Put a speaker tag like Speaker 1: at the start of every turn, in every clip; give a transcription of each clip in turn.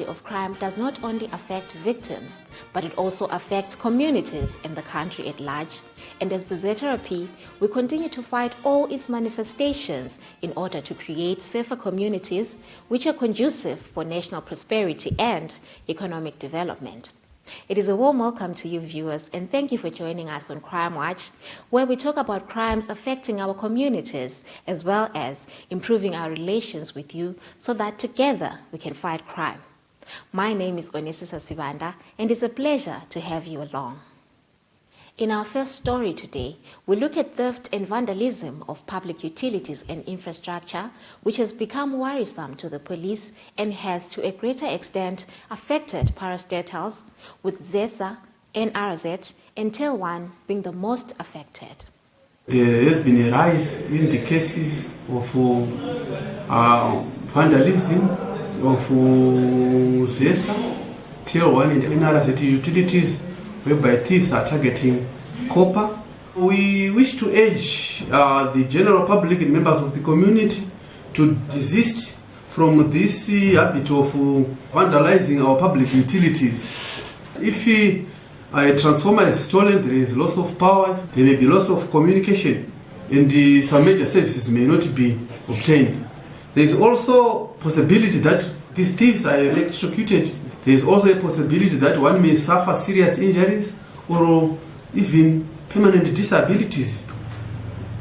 Speaker 1: frequency of crime does not only affect victims, but it also affects communities and the country at large. And as the ZRP, we continue to fight all its manifestations in order to create safer communities which are conducive for national prosperity and economic development. It is a warm welcome to you viewers, and thank you for joining us on Crime Watch, where we talk about crimes affecting our communities as well as improving our relations with you so that together we can fight crime. My name is Onesisa Sibanda, and it's a pleasure to have you along. In our first story today, we look at theft and vandalism of public utilities and infrastructure, which has become worrisome to the police and has to a greater extent affected parastatals, with ZESA, NRZ, and Tel 1 being the most affected.
Speaker 2: There has been a rise in the cases of vandalism of ZESA, Tel 1 and NRZ utilities, whereby thieves are targeting copper. We wish to urge the general public and members of the community to desist from this habit of vandalizing our public utilities. If a transformer is stolen, there is loss of power, there may be loss of communication, and some major services may not be obtained. There is also possibility that these thieves are electrocuted. There is also a possibility that one may suffer serious injuries or even permanent disabilities.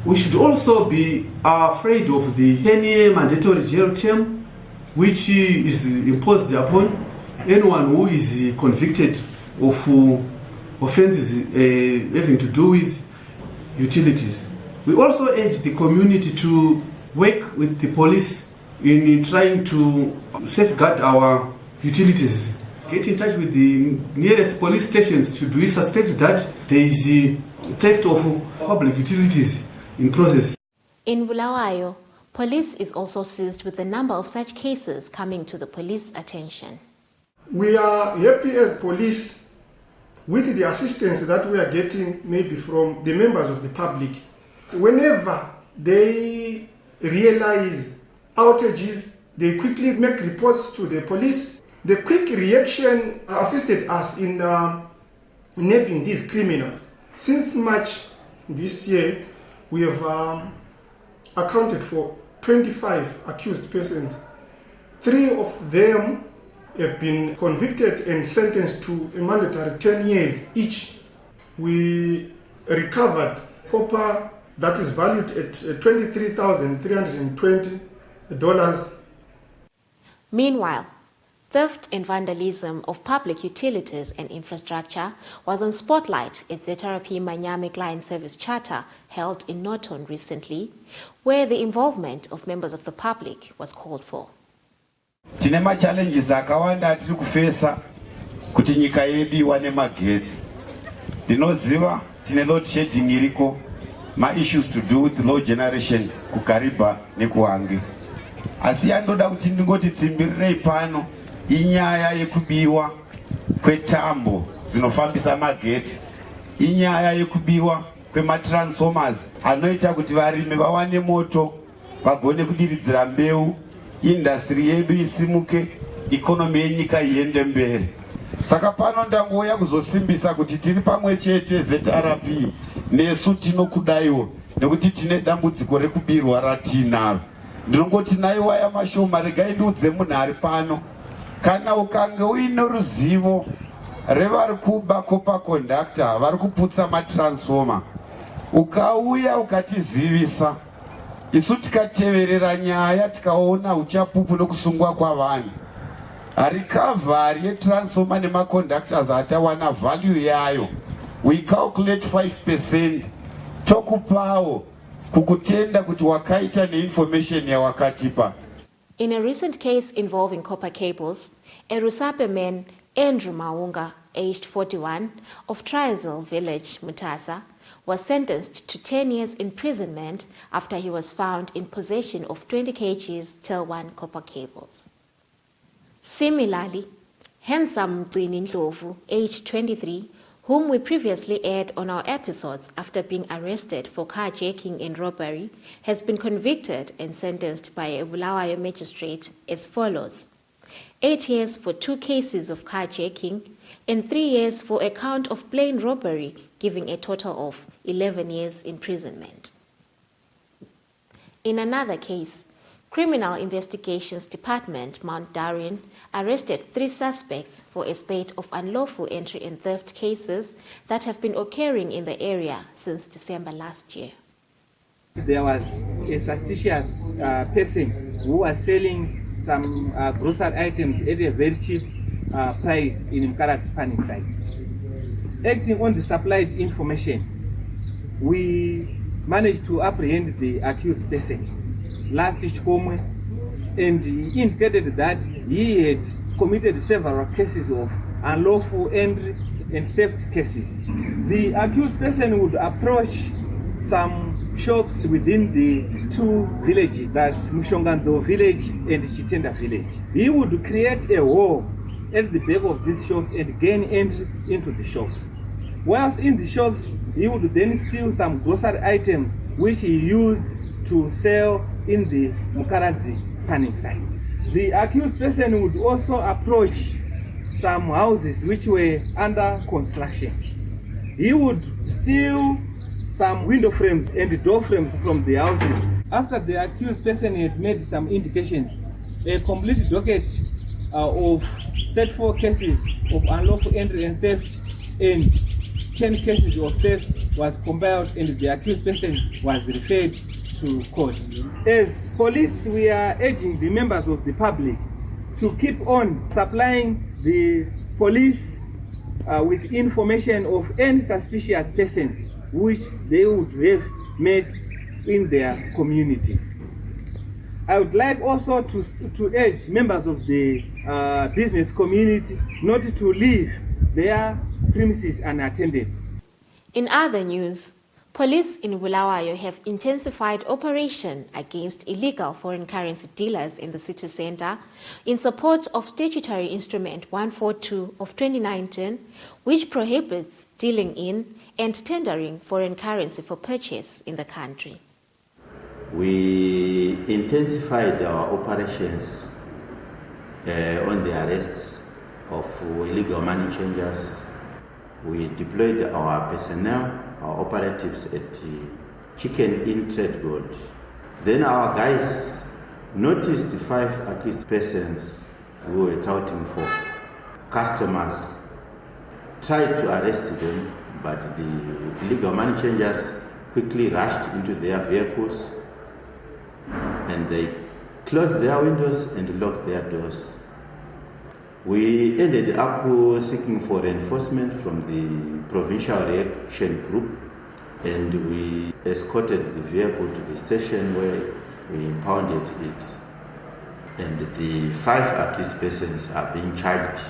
Speaker 2: We should also be afraid of the 10-year mandatory jail term, which is imposed upon anyone who is convicted of offenses having to do with utilities. We also urge the community to work with the police in trying to safeguard our utilities. Get in touch with the nearest police stations should we suspect that there is theft of public utilities in process.
Speaker 1: In Bulawayo, police is also seized with a number of such cases coming to the police attention.
Speaker 3: We are happy as police with the assistance that we are getting maybe from the members of the public. Whenever they realize outages, they quickly make reports to the police. The quick reaction assisted us in nabbing these criminals. Since March this year, we have accounted for 25 accused persons. 3 of them have been convicted and sentenced to a mandatory 10 years each. We recovered copper that is valued at $23,320.
Speaker 1: Meanwhile, theft and vandalism of public utilities and infrastructure was on spotlight at ZRP Manyame Client Service Charter held in Norton recently, where the involvement of members of the public was called for.
Speaker 4: Tinema challenges akawanda tiri kufesa kuti nyika yedu iwane magetsi. Ndinoziva tine load shedding iriko, ma issues to do with low generation kukariba nekuhange. Asi yandoda kuti ndingoti tsimbirirei pano inyaya yekubiwa kwetambo dzinofambisa magetsi, inyaya yekubiwa kwematransformers anoita kuti varimi vawane moto vagone kudiridzira mbeu, industry yedu isimuke, economy yenyika iende mberi. Saka pano ndangouya kuzosimbisa kuti tiri pamwe chete ZRP nesu tinokudaiwo nekuti tine dambudziko rekubirwa ratinaro. Ndinongoti naiwa yamashoma regai ndiudze munhu ari pano, kana ukange uine ruzivo revari kuba copper conductor vari kuputsa matransformer, ukauya ukatizivisa, isu tikateverera nyaya tikaona uchapupu nokusungwa kwavanhu, recovery yetransformer nemaconductors atawana value yayo, we calculate 5%, tokupawo kukutenda kuti wakaita neinformation yawakatipa.
Speaker 1: In a recent case involving copper cables, a Rusape man, Andrew Maunga, aged 41, of Triazil village, Mutasa, was sentenced to 10 years imprisonment after he was found in possession of 20 kgs Tel 1 copper cables. Similarly, Handsome Mgcini Ndlovu, aged 23, whom we previously aired on our episodes after being arrested for carjacking and robbery, has been convicted and sentenced by a Bulawayo magistrate as follows. 8 years for 2 cases of carjacking, and 3 years for a count of plain robbery, giving a total of 11 years imprisonment. In another case, Criminal Investigations Department, Mount Darwin, arrested 3 suspects for a spate of unlawful entry and theft cases that have been occurring in the area since December last year.
Speaker 5: There was a suspicious person who was selling some grocery items at a very cheap price in Mkarat's panning site. Acting on the supplied information, we managed to apprehend the accused person last Ichkomwe, and he indicated that he had committed several cases of unlawful entry and theft cases. The accused person would approach some shops within the 2 villages, that's Mushonganzo village and Chitenda village. He would create a wall at the back of these shops and gain entry into the shops. Whilst in the shops, he would then steal some grocery items which he used to sell in the Mukaradzi panning site. The accused person would also approach some houses which were under construction. He would steal some window frames and door frames from the houses. After the accused person had made some indications, a complete docket of 34 cases of unlawful entry and theft and 10 cases of theft was compiled, and the accused person was referred to court. As police, we are urging the members of the public to keep on supplying the police with information of any suspicious persons which they would have met in their communities. I would like also to urge members of the business community not to leave their premises unattended.
Speaker 1: In other news, police in Bulawayo have intensified operation against illegal foreign currency dealers in the city center in support of Statutory Instrument 142 of 2019, which prohibits dealing in and tendering foreign currency for purchase in the country.
Speaker 6: We intensified our operations on the arrests of illegal money changers. We deployed our personnel, our operatives at Chicken Inn Trade Gold. Then our guys noticed 5 accused persons who were touting for customers, tried to arrest them, but the illegal money changers quickly rushed into their vehicles and they closed their windows and locked their doors. We ended up seeking for reinforcement from the Provincial Reaction Group, and we escorted the vehicle to the station where we impounded it. And the 5 accused persons are being charged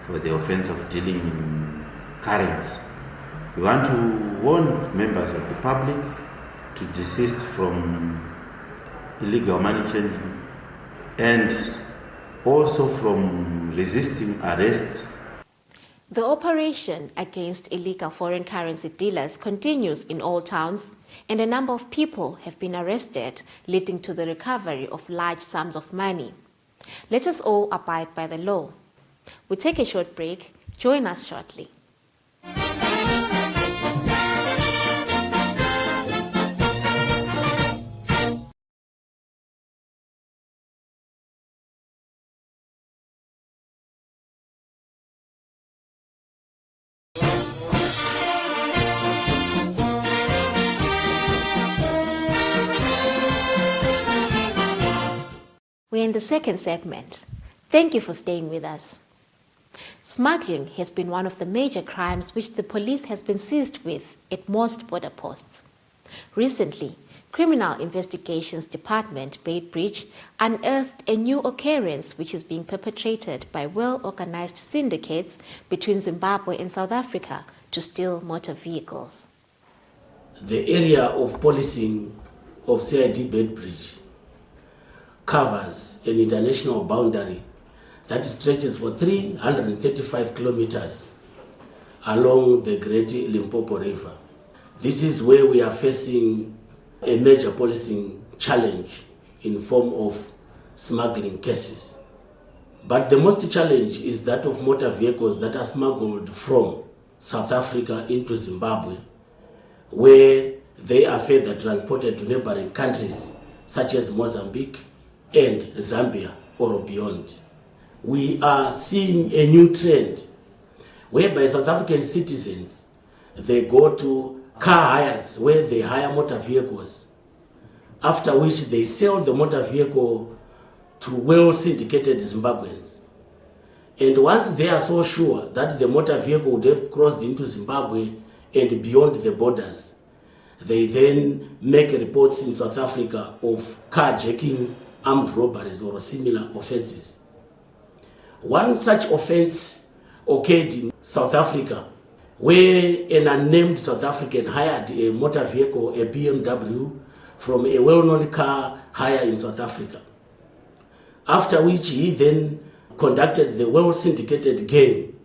Speaker 6: for the offense of dealing in currency. We want to warn members of the public to desist from illegal money changing and also from resisting arrests.
Speaker 1: The operation against illegal foreign currency dealers continues in all towns, and a number of people have been arrested, leading to the recovery of large sums of money. Let us all abide by the law. We take a short break. Join us shortly. We're in the second segment. Thank you for staying with us. Smuggling has been one of the major crimes which the police has been seized with at most border posts. Recently, Criminal Investigations Department, Beitbridge, unearthed a new occurrence which is being perpetrated by well-organized syndicates between Zimbabwe and South Africa to steal motor vehicles.
Speaker 7: The area of policing of CID Beitbridge covers an international boundary that stretches for 335 kilometers along the Great Limpopo River. This is where we are facing a major policing challenge in form of smuggling cases. But the most challenge is that of motor vehicles that are smuggled from South Africa into Zimbabwe, where they are further transported to neighboring countries such as Mozambique and Zambia or beyond. We are seeing a new trend whereby South African citizens, they go to car hires where they hire motor vehicles, after which they sell the motor vehicle to well-syndicated Zimbabweans. And once they are so sure that the motor vehicle would have crossed into Zimbabwe and beyond the borders, they then make reports in South Africa of carjacking, armed robberies or similar offenses. One such offense occurred in South Africa, where an unnamed South African hired a motor vehicle, a BMW, from a well-known car hire in South Africa. After which he then conducted the well-syndicated game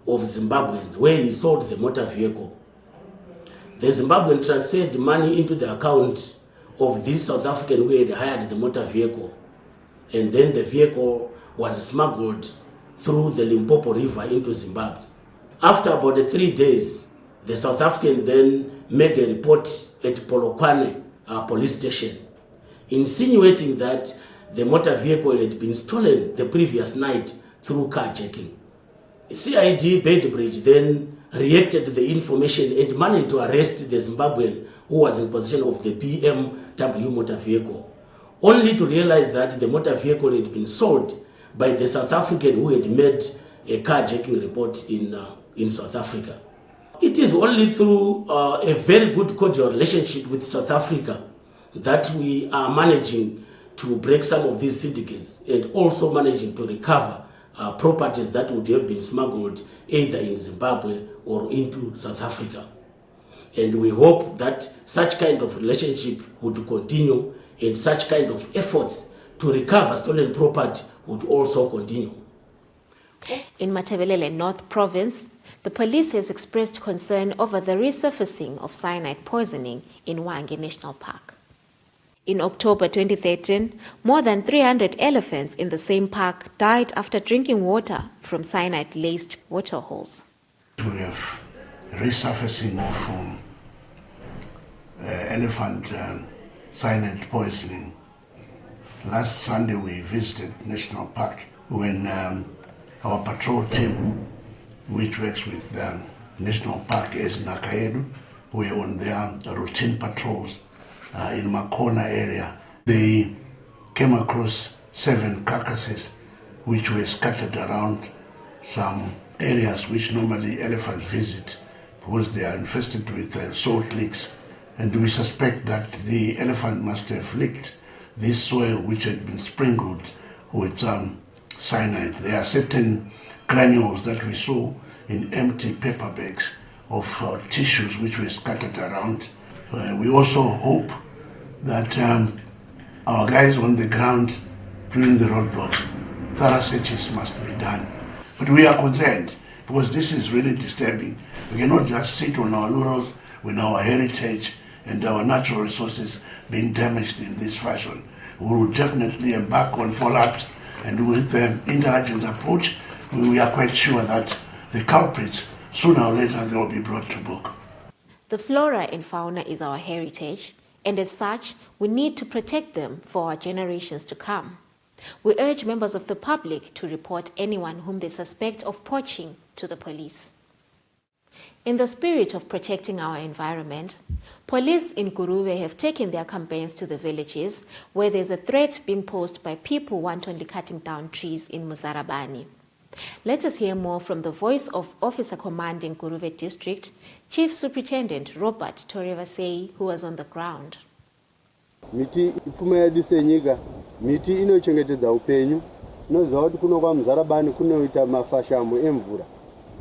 Speaker 7: of Zimbabweans, where he sold the motor vehicle. The Zimbabwean transferred money into the account of this South African who had hired the motor vehicle, and then the vehicle was smuggled through the Limpopo River into Zimbabwe. After about 3 days, the South African then made a report at Polokwane police station, insinuating that the motor vehicle had been stolen the previous night through carjacking. CID Bedbridge then reacted to the information and managed to arrest the Zimbabwean who was in possession of the BMW motor vehicle, only to realize that the motor vehicle had been sold by the South African who had made a carjacking report in South Africa. It is only through a very good cordial relationship with South Africa that we are managing to break some of these syndicates and also managing to recover properties that would have been smuggled either in Zimbabwe or into South Africa. And we hope that such kind of relationship would continue and such kind of efforts to recover stolen property would also continue.
Speaker 1: In Matabelele North Province, the police has expressed concern over the resurfacing of cyanide poisoning in Hwange National Park. In October 2013, more than 300 elephants in the same park died after drinking water from cyanide-laced water holes.
Speaker 8: We have resurfacing of elephant cyanide poisoning. Last Sunday we visited National Park when our patrol team, which works with National Park as Nakaedu, were on their routine patrols in Makona area. They came across 7 carcasses which were scattered around some areas which normally elephants visit because they are infested with salt licks. And we suspect that the elephant must have licked this soil which had been sprinkled with cyanide. There are certain granules that we saw in empty paper bags of tissues which were scattered around. We also hope that our guys on the ground during the roadblock, thorough searches must be done. But we are concerned because this is really disturbing. We cannot just sit on our laurels with our heritage and our natural resources being damaged in this fashion. We will definitely embark on follow-ups, and with the intelligence approach, we are quite sure that the culprits, sooner or later, they will be brought to book.
Speaker 1: The flora and fauna is our heritage, and as such, we need to protect them for our generations to come. We urge members of the public to report anyone whom they suspect of poaching to the police. In the spirit of protecting our environment, police in Guruve have taken their campaigns to the villages where there's a threat being posed by people wantonly cutting down trees in Muzarabani. Let us hear more from the voice of Officer Commanding Guruve District, Chief Superintendent Robert Torevasei, who was on the ground.
Speaker 9: Miti ipfuma yedu senyika, miti inochengetedza upenyu. Tinoziva kuti kuno kwaMuzarabani kunoita mafashamo emvura.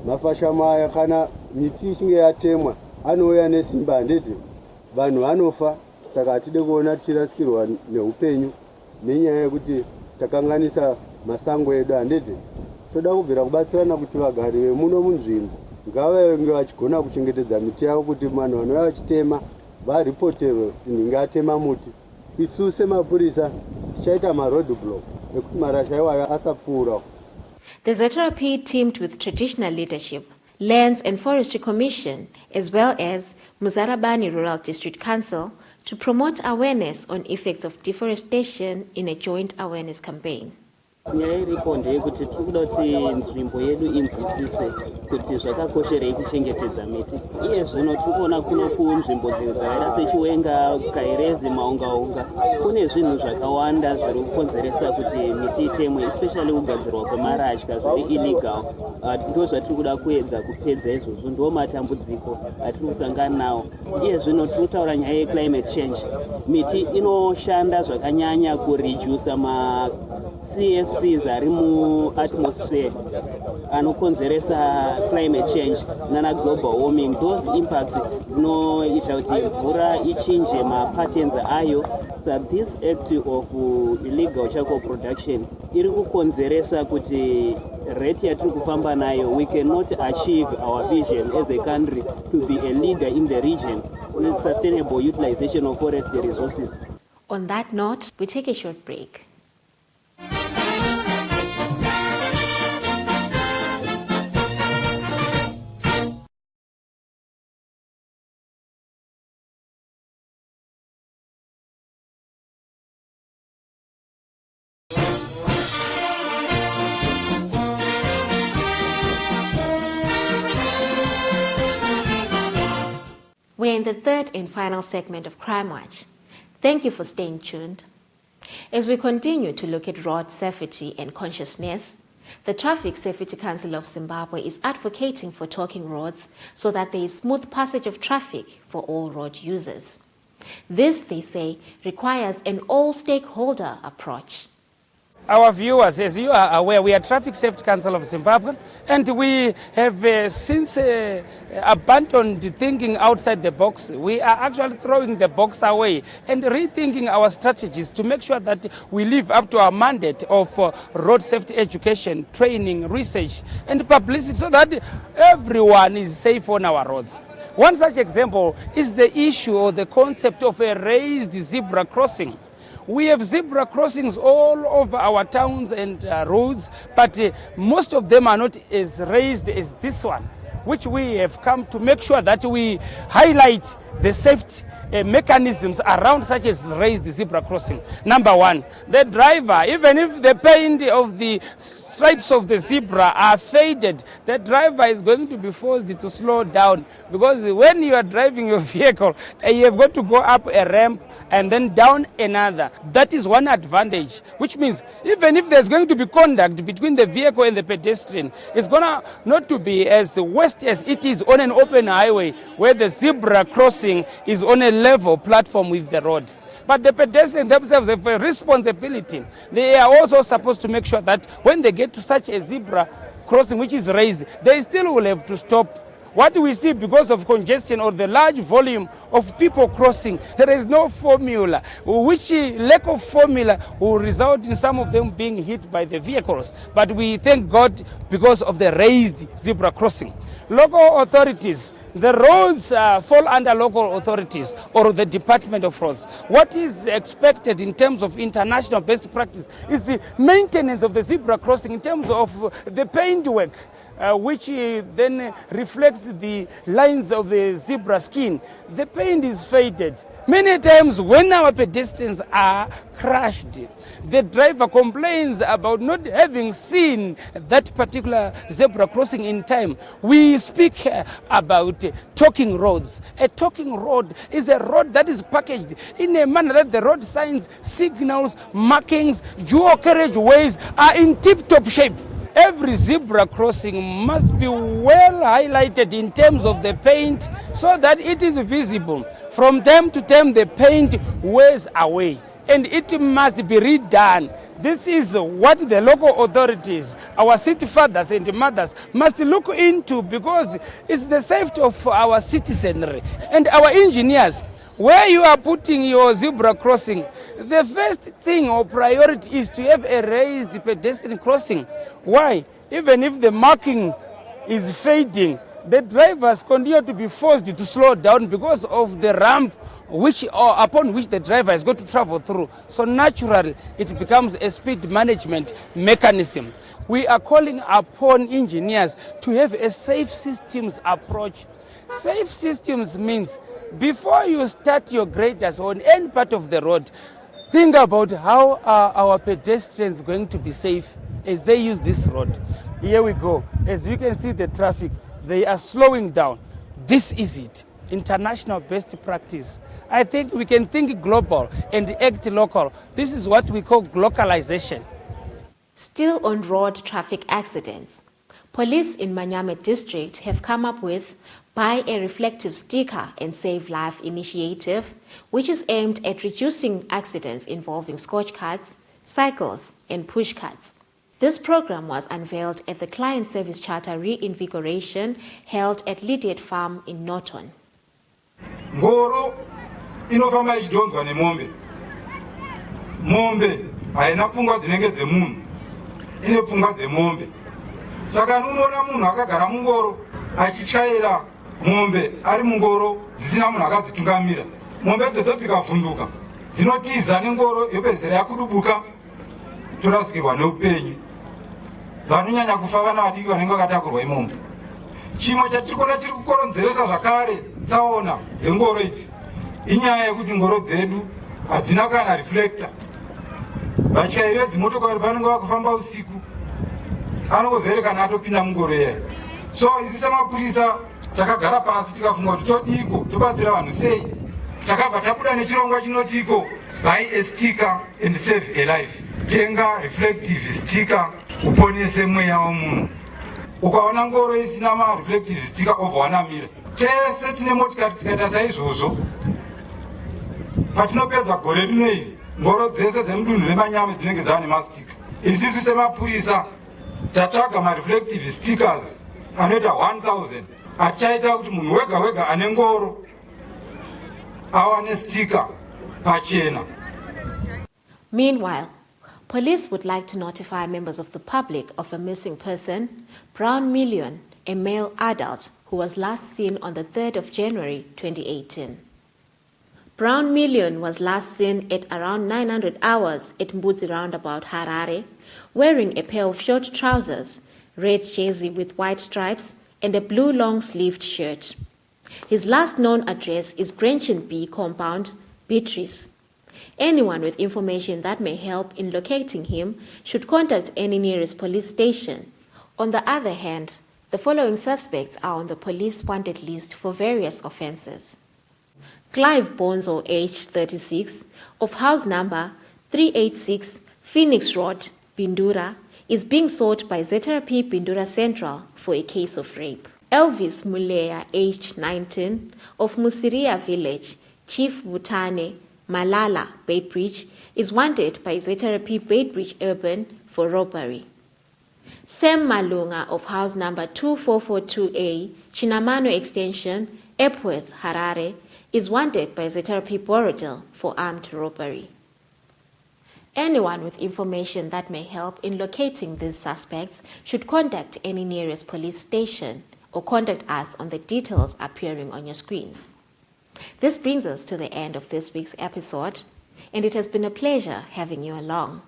Speaker 9: Mafashamo aya kana miti ichinge yatemwa anouya nesimba handiti vanhu vanofa. Saka hatide kuona tichirasikirwa neupenyu nenyaya yekuti takanganisa masango edu handiti. Toda kubvira kubatsirana kuti vagari vemuno munzvimbo ngavenge vachigona kuchengetedza miti yavo kuti vanhu vanouya vachitema varipotewe kuti nhingi atema muti. Isu semapurisa tichaita maroad block ekuti marasha iwayo asapfuura.
Speaker 1: The ZRP teamed with traditional leadership, Lands and Forestry Commission, as well as Muzarabani Rural District Council to promote awareness on effects of deforestation in a joint awareness campaign.
Speaker 10: Nyaya iripo ndeyekuti tiri kuda kuti nzvimbo yedu inzwisise kuti zvakakosherei kuchengetedza miti. Iye zvino tiri kuona kuno kunzvimbo dzakaita seChiwenga, Kairezi, Maungaunga kune zvinhu zvakawanda zviri kukonzeresa kuti miti itemwe, especially kugadzirwa kwemarasha zviri illegal. Ndo zvatiri kuda kuedza kupedza izvozvo, ndo matambudziko atiri kusangana nawo. Iye zvino tiri kutaura nyaya yeclimate change. Miti inoshanda zvakanyanya kureduce CFCs ari mu-atmosphere anokonzeresa climate change nana global warming. Those impacts dzinoita kuti mvura ichinje ma-patterns ayo. So this act of illegal charcoal production iri kukonzeresa kuti rate yatiri kufamba nayo, we cannot achieve our vision as a country to be a leader in the region with sustainable utilization of forest resources.
Speaker 1: On that note, we take a short break. We're in the third and final segment of Crime Watch. Thank you for staying tuned. As we continue to look at road safety and consciousness, the Traffic Safety Council of Zimbabwe is advocating for talking roads so that there is smooth passage of traffic for all road users. This, they say, requires an all-stakeholder approach.
Speaker 11: Our viewers, as you are aware, we are Traffic Safety Council of Zimbabwe, and we have since abandoned thinking outside the box. We are actually throwing the box away and rethinking our strategies to make sure that we live up to our mandate of road safety education, training, research, and publicity so that everyone is safe on our roads. One such example is the issue or the concept of a raised zebra crossing. We have zebra crossings all over our towns and roads, but most of them are not as raised as this one, which we have come to make sure that we highlight the safety mechanisms around such as raised zebra crossing. Number one, the driver, even if the paint of the stripes of the zebra are faded, the driver is going to be forced to slow down, because when you are driving your vehicle, you have got to go up a ramp and then down another. That is one advantage, which means even if there's going to be contact between the vehicle and the pedestrian, it's gonna not to be as worst as it is on an open highway where the zebra crossing is on a level platform with the road. But the pedestrians themselves have a responsibility. They are also supposed to make sure that when they get to such a zebra crossing which is raised, they still will have to stop. What we see, because of congestion or the large volume of people crossing, there is no formula, which lack of formula will result in some of them being hit by the vehicles. But we thank God because of the raised zebra crossing. Local authorities, the roads fall under local authorities or the Department of Roads. What is expected in terms of international best practice is the maintenance of the zebra crossing in terms of the paint work, which then reflects the lines of the zebra skin. The paint is faded. Many times when our pedestrians are crashed, the driver complains about not having seen that particular zebra crossing in time. We speak about talking roads. A talking road is a road that is packaged in a manner that the road signs, signals, markings, dual carriageways are in tip-top shape. Every zebra crossing must be well highlighted in terms of the paint so that it is visible. From time to time, the paint wears away and it must be redone. This is what the local authorities, our city fathers and mothers, must look into, because it's the safety of our citizenry and our engineers. Where you are putting your zebra crossing, the first thing or priority is to have a raised pedestrian crossing. Why? Even if the marking is fading, the drivers continue to be forced to slow down because of the ramp upon which the driver is going to travel through. So naturally, it becomes a speed management mechanism. We are calling upon engineers to have a safe systems approach. Safe systems means before you start your graders on any part of the road, think about how are our pedestrians going to be safe as they use this road. Here we go. As you can see the traffic, they are slowing down. This is it. International best practice. I think we can think global and act local. This is what we call globalization.
Speaker 1: Still on road traffic accidents, police in Manyame district have come up with Buy a Reflective Sticker and Save Life initiative, which is aimed at reducing accidents involving scotch carts, cycles, and push carts. This program was unveiled at the Client Service Charter Reinvigoration held at Lydiate Farm in Norton.
Speaker 12: Ngoro inofamba ichidonzwa nemombe. Mombe haina pfungwa dzinenge dzemunhu, ine pfungwa dzemombe. Saka unoona munhu akagara mungoro achityaira mombe ari mungoro dzisina munhu akadzitungamira. Mombe dzodzo dzikavhunduka dzinotiza nengoro yopedzisira yakudubuka, torasikirwa neupenyu. Vanonyanya kufa vana vadiki vanenge vakatakurwa imomo. Chimwe chatirikuona chiri kukoronzeresa zvakare tsaona dzengoro idzi inyaya yekuti ngoro dzedu hadzina kana reflector. Vatyairi vedzimotokari vanenge vakufamba usiku anongozere kana atopinda mungoro iya. So isi semapurisa takagara pasi tikafunga kuti todiko tobatsira vanhu sei. Takabva tabuda nechirongwa chinotiko buy a sticker and save a life. Tenga reflective sticker uponese mweya womunhu. Ukaona ngoro isina ma-reflective sticker obva tese tine motikari tikaita saizvozvo. Patinopedza gore rino iri ngoro dzese dzemudunhu reManyame dzinenge dzava nemastika. Isusu semapurisa tatsvaga ma-reflective stickers anoita 1000 atichaita kuti munhu wega wega ane ngoro awane sticker pachena.
Speaker 1: Meanwhile, police would like to notify members of the public of a missing person, Brown Million, a male adult who was last seen on the 3rd of January 2018. Brown Million was last seen at around 900 hours at Mbudzi roundabout Harare, wearing a pair of short trousers, red jersey with white stripes, and a blue long-sleeved shirt. His last known address is Branchen B compound, Beatrice. Anyone with information that may help in locating him should contact any nearest police station. On the other hand, the following suspects are on the police wanted list for various offences. Clive Bonzo, age 36, of house number 386 Phoenix Road, Bindura, is being sought by ZRP Bindura Central for a case of rape. Elvis Muleya, aged 19, of Musiria Village, Chief Butane, Malala, Beitbridge, is wanted by ZRP Beitbridge Urban for robbery. Sam Malunga, of house number 2442A, Chinamano Extension, Epworth, Harare, is wanted by ZRP Borodale for armed robbery. Anyone with information that may help in locating these suspects should contact any nearest police station or contact us on the details appearing on your screens. This brings us to the end of this week's episode, and it has been a pleasure having you along.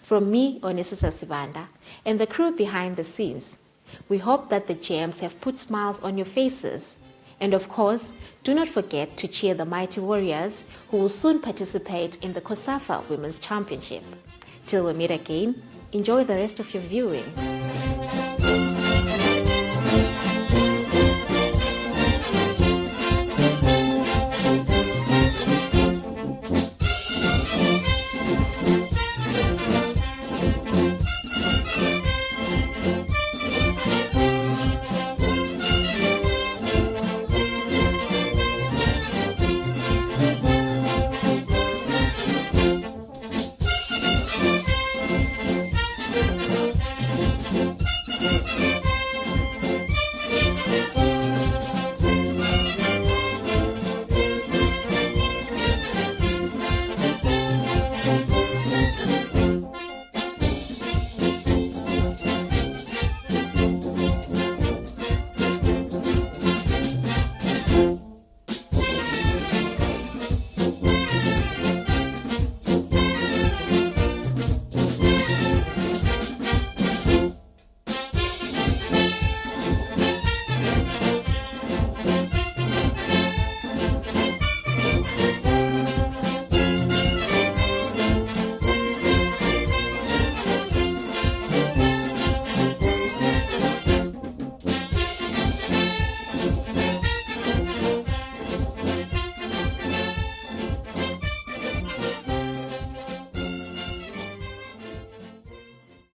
Speaker 1: From me, Onisisa Sibanda, and the crew behind the scenes, we hope that the gems have put smiles on your faces. And of course, do not forget to cheer the mighty warriors who will soon participate in the COSAFA Women's Championship. Till we meet again, enjoy the rest of your viewing.